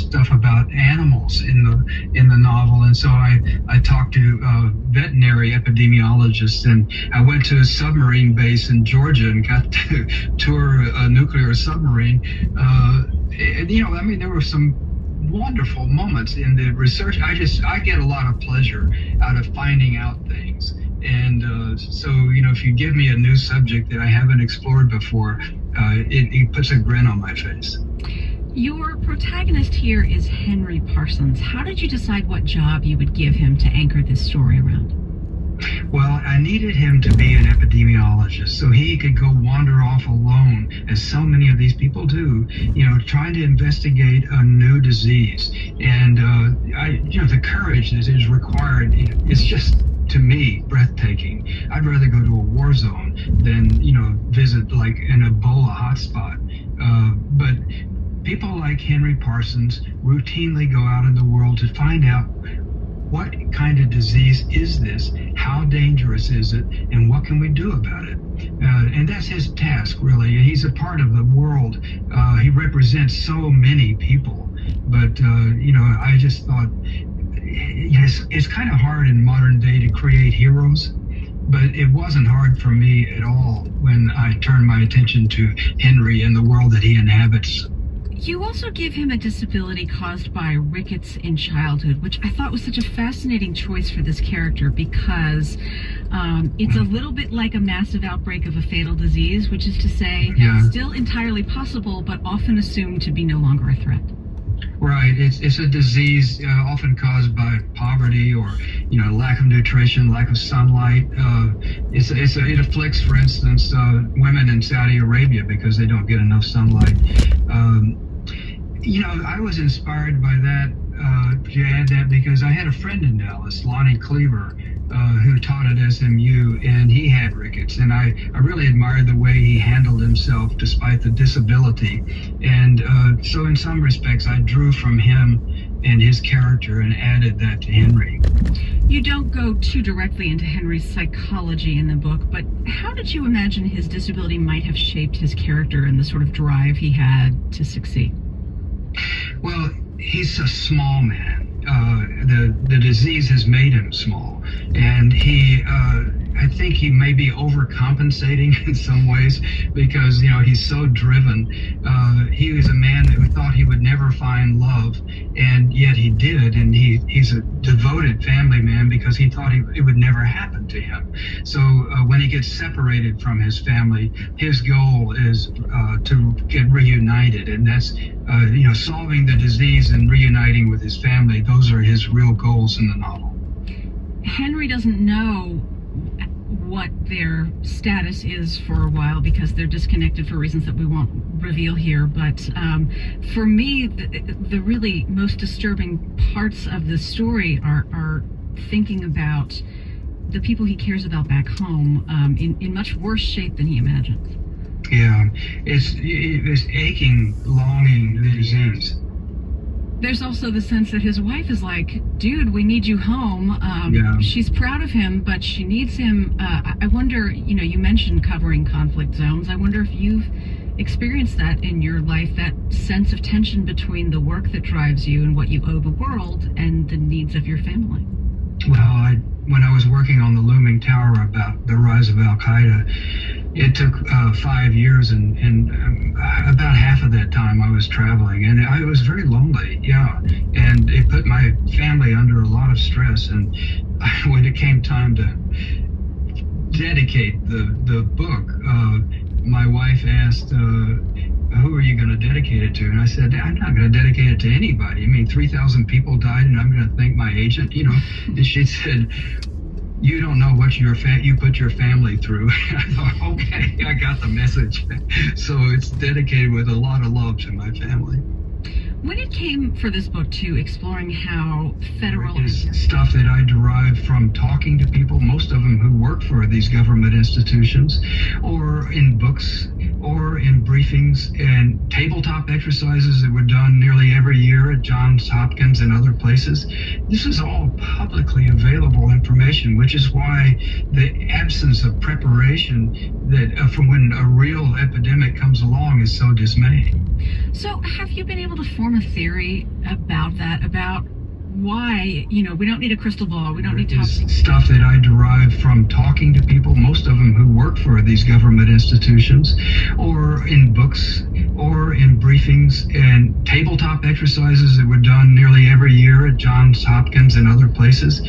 stuff about animals in the novel, and so I talked to veterinary epidemiologists, and I went to a submarine base in Georgia and got to tour a nuclear submarine. There were some wonderful moments in the research. I get a lot of pleasure out of finding out things. And so, if you give me a new subject that I haven't explored before, it puts a grin on my face. Your protagonist here is Henry Parsons. How did you decide what job you would give him to anchor this story around? Well, I needed him to be an epidemiologist so he could go wander off alone, as so many of these people do, trying to investigate a new disease. And, the courage that is required is just, to me, breathtaking. I'd rather go to a war zone than, visit like an Ebola hotspot. But people like Henry Parsons routinely go out in the world to find out what kind of disease is this, how dangerous is it, and what can we do about it? And that's his task, really. He's a part of the world. He represents so many people. But, I just thought, it's kind of hard in modern day to create heroes, but it wasn't hard for me at all when I turned my attention to Henry and the world that he inhabits. You also give him a disability caused by rickets in childhood, which I thought was such a fascinating choice for this character because it's a little bit like a massive outbreak of a fatal disease, which is to say, still entirely possible, but often assumed to be no longer a threat. Right. It's a disease often caused by poverty or, lack of nutrition, lack of sunlight. It afflicts, for instance, women in Saudi Arabia because they don't get enough sunlight. I was inspired by that, to add that, because I had a friend in Dallas, Lonnie Cleaver, who taught at SMU, and he had rickets, and I really admired the way he handled himself despite the disability. And so in some respects, I drew from him and his character and added that to Henry. You don't go too directly into Henry's psychology in the book, but how did you imagine his disability might have shaped his character and the sort of drive he had to succeed? Well, he's a small man. The disease has made him small, and I think he may be overcompensating in some ways because, he's so driven. He was a man who thought he would never find love, and yet he did, and he's a devoted family man because he thought it would never happen to him. So when he gets separated from his family, his goal is to get reunited, and that's solving the disease and reuniting with his family. Those are his real goals in the novel. Henry doesn't know what their status is for a while because they're disconnected for reasons that we won't reveal here. But for me, the really most disturbing parts of the story are thinking about the people he cares about back home in much worse shape than he imagines. Yeah, it's aching, longing disease. There's also the sense that his wife is like, dude, we need you home. She's proud of him, but she needs him. I wonder, you mentioned covering conflict zones. I wonder if you've experienced that in your life, that sense of tension between the work that drives you and what you owe the world and the needs of your family. Well, when I was working on the looming tower about the rise of Al-Qaeda, it took 5 years, and about half of that time I was traveling, and I was very lonely, and it put my family under a lot of stress. And when it came time to dedicate the book, my wife asked, who are you going to dedicate it to? And I said, I'm not going to dedicate it to anybody. 3,000 people died, and I'm going to thank my agent, And she said, you don't know what you put your family through. I thought, okay, I got the message. So it's dedicated with a lot of love to my family. When it came for this book to exploring how federal... It's stuff that I derived from talking to people, most of them who work for these government institutions, or in books, or in briefings, and tabletop exercises that were done nearly every year at Johns Hopkins and other places. This is all publicly available information, which is why the absence of preparation that from when a real epidemic comes along is so dismaying. So have you been able to form a theory about that, about why, we don't need a crystal ball, we don't need top secret stuff that I derive from talking to people, most of them who work for these government institutions, or in books, or in briefings and tabletop exercises that were done nearly every year at Johns Hopkins and other places.